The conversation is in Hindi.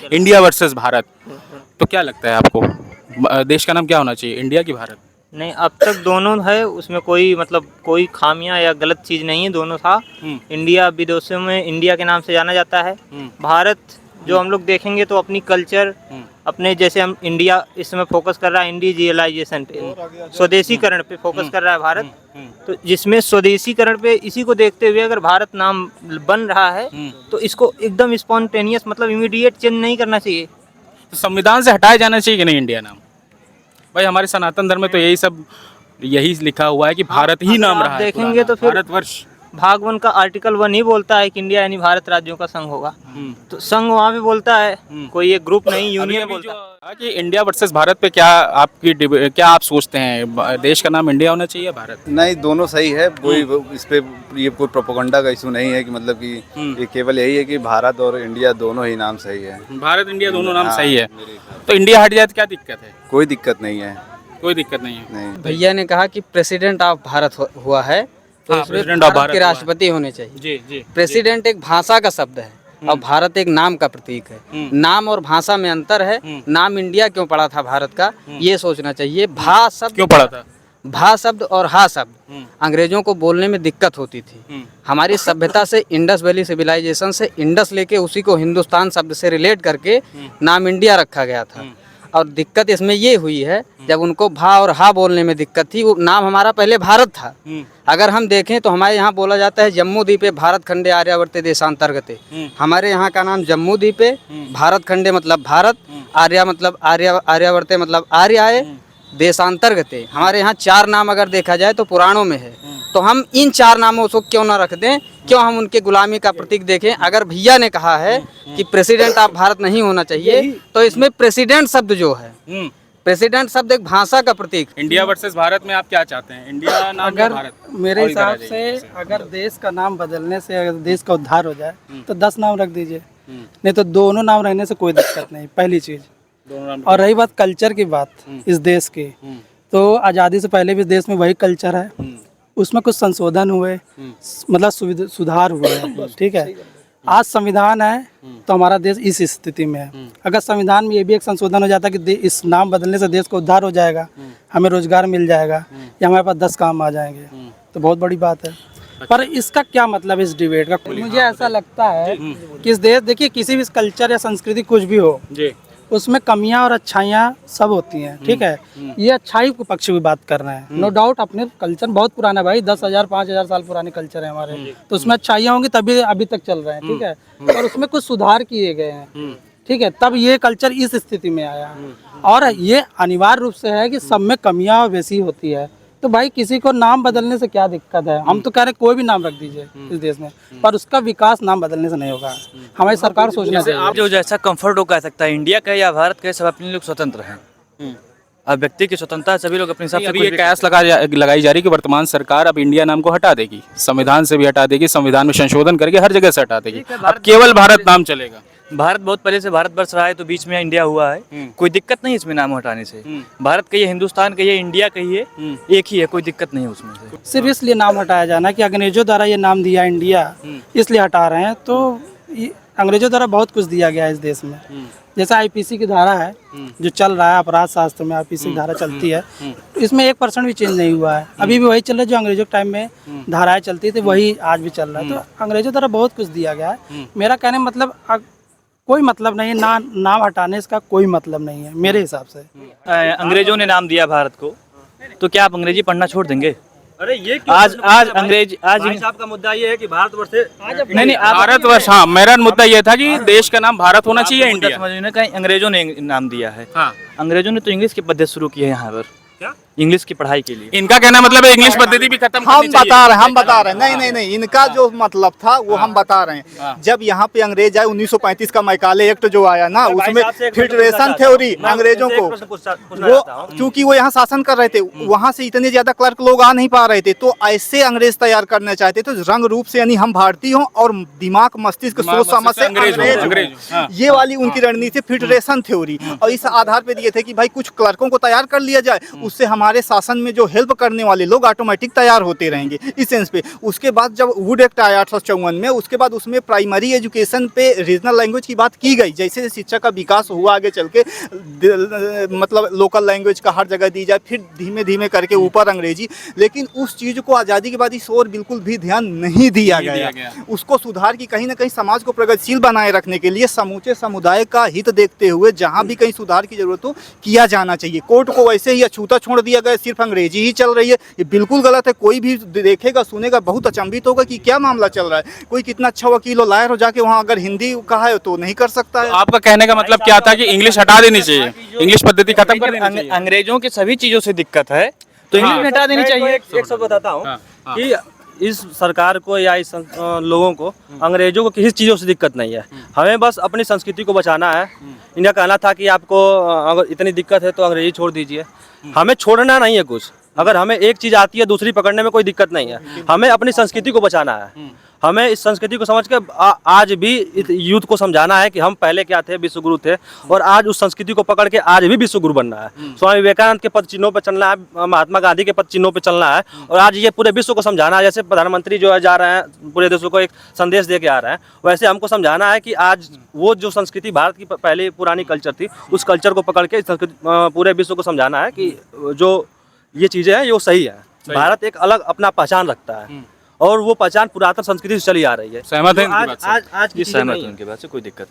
इंडिया वर्सेस भारत, तो क्या लगता है आपको देश का नाम क्या होना चाहिए, इंडिया की भारत? नहीं, अब तक दोनों है, उसमें कोई मतलब कोई खामियां या गलत चीज़ नहीं है, दोनों था। इंडिया विदेशों में इंडिया के नाम से जाना जाता है। भारत जो हम लोग देखेंगे तो अपनी कल्चर, अपने जैसे हम इंडिया इस समय फोकस कर रहा है इंडिजियलाइजेशन पे, स्वदेशीकरण पे फोकस कर रहा है भारत। तो जिसमें स्वदेशीकरण पे इसी को देखते हुए अगर भारत नाम बन रहा है तो इसको एकदम स्पॉन्टेनियस मतलब इमीडिएट चेंज नहीं करना चाहिए। तो संविधान से हटाया जाना चाहिए कि नहीं इंडिया नाम? भाई हमारे सनातन धर्म में तो यही लिखा हुआ है कि भारत ही नाम रहा है, देखेंगे तो फिर भारतवर्ष। भाग 1 का आर्टिकल 1 ही बोलता है कि इंडिया यानी भारत राज्यों का संघ होगा। तो संघ वहाँ पे बोलता है, कोई एक ग्रुप नहीं, यूनियन बोलता है। कि इंडिया वर्सेस भारत पे क्या आप सोचते हैं, देश का नाम इंडिया होना चाहिए भारत? नहीं, दोनों सही है। कोई इस पे ये कोई प्रोपेगेंडा का इशू नहीं है कि मतलब कि ये केवल यही है कि भारत और इंडिया दोनों ही नाम सही है। भारत इंडिया दोनों नाम सही है, तो इंडिया हट जाए तो क्या दिक्कत है? कोई दिक्कत नहीं है। कोई दिक्कत नहीं है। नहीं, भैया ने कहा कि प्रेसिडेंट ऑफ भारत हुआ है तो हाँ, उसमें प्रेसिडेंट ऑफ भारत भारत के हुआ है। राष्ट्रपति होने चाहिए। जी जी। प्रेसिडेंट एक भाषा का शब्द है और भारत एक नाम का प्रतीक है। नाम और भाषा में अंतर है। नाम इंडिया क्यों पड़ा था भारत का, ये सोचना चाहिए। भा शब्द क्यों पड़ा था? भा शब्द और हा शब्द अंग्रेजों को बोलने में दिक्कत होती थी। हमारी सभ्यता से इंडस वैली सिविलाइजेशन से इंडस लेके उसी को हिंदुस्तान शब्द से रिलेट करके नाम इंडिया रखा गया था। और दिक्कत इसमें ये हुई है, जब उनको भा और हा बोलने में दिक्कत थी, वो नाम हमारा पहले भारत था। अगर हम देखें तो हमारे यहाँ बोला जाता है जम्मू द्वीपे भारत खंडे आर्यावर्ते देशांतर्गते। हमारे यहाँ का नाम जम्मू द्वीपे, भारत खंडे मतलब भारत, आर्या मतलब आर्यावर्ते मतलब आर्य आए, देशांतर्गते। हमारे यहाँ 4 नाम अगर देखा जाए तो पुराणों में है, तो हम इन 4 नामों को क्यों ना रख दें, क्यों हम उनके गुलामी का प्रतीक देखें। अगर भैया ने कहा है कि प्रेसिडेंट ऑफ भारत नहीं होना चाहिए, तो इसमें प्रेसिडेंट शब्द जो है, प्रेसिडेंट शब्द एक भाषा का प्रतीक। इंडिया वर्सेस भारत में आप क्या चाहते हैं, इंडिया नाम या अगर भारत? मेरे हिसाब से अगर देश का नाम बदलने से अगर देश का उद्धार हो जाए तो 10 नाम रख दीजिए, नहीं तो दोनों नाम रहने से कोई दिक्कत नहीं, पहली चीज। और रही बात कल्चर की बात इस देश की, तो आज़ादी से पहले भी देश में वही कल्चर है, उसमें कुछ संशोधन हुए, मतलब सुधार हुए हैं, ठीक है। आज संविधान है तो हमारा देश इस स्थिति में है। अगर संविधान में ये भी एक संशोधन हो जाता कि इस नाम बदलने से देश को उद्धार हो जाएगा, हमें रोजगार मिल जाएगा या हमारे पास 10 काम आ जाएंगे, तो बहुत बड़ी बात है। पर इसका क्या मतलब इस डिबेट का? मुझे ऐसा लगता है कि इस देश, देखिए किसी भी कल्चर या संस्कृति कुछ भी हो, उसमें कमियां और अच्छाइयां सब होती हैं, ठीक है। ये अच्छाई के पक्ष की बात कर रहे हैं, नो डाउट। अपने कल्चर बहुत पुराना है भाई, 10,000 5,000 साल पुराने कल्चर है हमारे, तो उसमें अच्छाइयां होंगी तभी अभी तक चल रहे हैं, ठीक है। और उसमें कुछ सुधार किए गए हैं, ठीक है, तब ये कल्चर इस स्थिति में आया। और ये अनिवार्य रूप से है कि सब में कमियां वैसी होती है, तो भाई किसी को नाम बदलने से क्या दिक्कत है? हम तो कह रहे कोई भी नाम रख दीजिए इस देश में, पर उसका विकास नाम बदलने से नहीं होगा। हमारी सरकार सोचना चाहिए। आप जो जैसा कंफर्ट हो कह सकता है, इंडिया का या भारत का, सब अपने लोग स्वतंत्र हैं। अब व्यक्ति की स्वतंत्रता, सभी लोग अपने हिसाब से। अभी ये कयास लगाई जा रही कि वर्तमान सरकार अब इंडिया नाम को हटा देगी, संविधान से भी हटा देगी, संविधान में संशोधन करके हर जगह से हटा देगी, अब केवल भारत नाम चलेगा। भारत बहुत पहले से भारतवर्ष रहा है, तो बीच में इंडिया हुआ है, कोई दिक्कत नहीं इसमें नाम हटाने से। भारत कहिए, हिंदुस्तान कहिए, इंडिया कहिए, एक ही है, कोई दिक्कत नहीं उसमें से। सिर्फ इसलिए नाम हटाया जाना कि अंग्रेजों द्वारा ये नाम दिया इंडिया, इसलिए हटा रहे हैं। तो अंग्रेजों द्वारा बहुत कुछ दिया गया है इस देश में, जैसे आईपीसी की धारा है जो चल रहा है, अपराध शास्त्र में आईपीसी की धारा चलती है, तो इसमें 1% भी चेंज नहीं हुआ है, अभी भी वही चल रहा है जो अंग्रेजों के टाइम में धाराएं चलती थी, वही आज भी चल रहा है। तो अंग्रेजों द्वारा बहुत कुछ दिया गया है। मेरा कहने का मतलब कोई मतलब नहीं है, नाम हटाने का कोई मतलब नहीं है मेरे हिसाब से। अंग्रेजों ने नाम दिया भारत को, तो क्या आप अंग्रेजी पढ़ना छोड़ देंगे? अरे ये आज अंग्रेज आज साहब का मुद्दा ये है कि भारतवर्ष से नहीं भारतवर्ष, हाँ, मेरा मुद्दा ये था कि देश का नाम भारत होना चाहिए, इंडिया। समझ में कहीं अंग्रेजों ने नाम दिया है। हाँ। अंग्रेजों ने तो इंग्लिश की पद्धति शुरू की है यहाँ पर, इंग्लिश की पढ़ाई के लिए। इनका कहना मतलब है इंग्लिश पद्धति भी खत्म हम करनी चाहिए। बता रहे हैं, नहीं, इनका जो मतलब था वो हम बता रहे हैं। जब यहाँ पे अंग्रेज आए, 1935 का मैकाले एक्ट जो आया ना, उसमें फेडरेशन थ्योरी अंग्रेजों को, वो क्योंकि वो यहाँ शासन कर रहे थे, वहाँ से इतने ज्यादा क्लर्क लोग आ नहीं पा रहे थे, तो ऐसे अंग्रेज तैयार करना चाहते थे रंग रूप से, यानी हम भारतीय हों और दिमाग मस्तिष्क सोच समझ से अंग्रेज। ये वाली उनकी रणनीति फेडरेशन थ्योरी, और इस आधार पे दिए थे कि भाई कुछ क्लर्कों को तैयार कर लिया जाए, उससे हमारे शासन में जो हेल्प करने वाले लोग ऑटोमेटिक तैयार होते रहेंगे इस सेंस पे। उसके बाद जब वुड एक्ट आया 1854 में, उसके बाद उसमें प्राइमरी एजुकेशन पे रीजनल लैंग्वेज की बात की गई, जैसे शिक्षा का विकास हुआ आगे चल के मतलब लोकल लैंग्वेज का हर जगह दी जाए, फिर धीमे धीमे करके ऊपर अंग्रेजी। लेकिन उस चीज़ को आज़ादी के बाद इस ओर बिल्कुल भी ध्यान नहीं दिया गया। उसको सुधार की कहीं ना कहीं समाज को प्रगतिशील बनाए रखने के लिए समूचे समुदाय का हित देखते हुए जहाँ भी कहीं सुधार की जरूरत हो किया जाना चाहिए। कोर्ट को वैसे ही अछूता छोड़ दिया गया, सिर्फ अंग्रेजी ही चल रही है, ये बिल्कुल गलत है। कोई भी देखेगा सुनेगा बहुत अचंभित होगा कि क्या मामला चल रहा है। कोई कितना अच्छा वकील हो, लायर हो, जाके वहाँ अगर हिंदी कहा है तो नहीं कर सकता है। आपका कहने का मतलब क्या था कि इंग्लिश हटा देनी चाहिए, इंग्लिश पद्धति खत्म कर देनी चाहिए? अंग्रेजों के सभी चीजों से दिक्कत है तो इंग्लिश में हटा देनी चाहिए। एक सब बताता हूँ कि इस सरकार को या इस लोगों को अंग्रेजों को किसी चीज़ों से दिक्कत नहीं है, हमें बस अपनी संस्कृति को बचाना है। इनका कहना था कि आपको अगर इतनी दिक्कत है तो अंग्रेजी छोड़ दीजिए, हमें छोड़ना नहीं है कुछ। अगर हमें एक चीज़ आती है दूसरी पकड़ने में कोई दिक्कत नहीं है, हमें अपनी संस्कृति को बचाना है। हमें इस संस्कृति को समझ के आज भी यूथ को समझाना है कि हम पहले क्या थे, विश्वगुरु थे, और आज उस संस्कृति को पकड़ के आज भी विश्वगुरु बनना है। स्वामी विवेकानंद के पद चिन्हों पे चलना है, महात्मा गांधी के पद चिन्हों पे चलना है, और आज ये पूरे विश्व को समझाना है। जैसे प्रधानमंत्री जो है जा रहे हैं पूरे देशों को एक संदेश दे के आ रहे हैं, वैसे हमको समझाना है कि आज वो जो संस्कृति भारत की पहले पुरानी कल्चर थी, उस कल्चर को पकड़ के पूरे विश्व को समझाना है कि जो ये चीज़ें हैं ये सही है। भारत एक अलग अपना पहचान रखता है और वो पहचान पुरातन संस्कृति से चली आ रही है। सहमत है? आज की चीज़ें सहमत नहीं हूं है। उनकी बात से, कोई दिक्कत नहीं।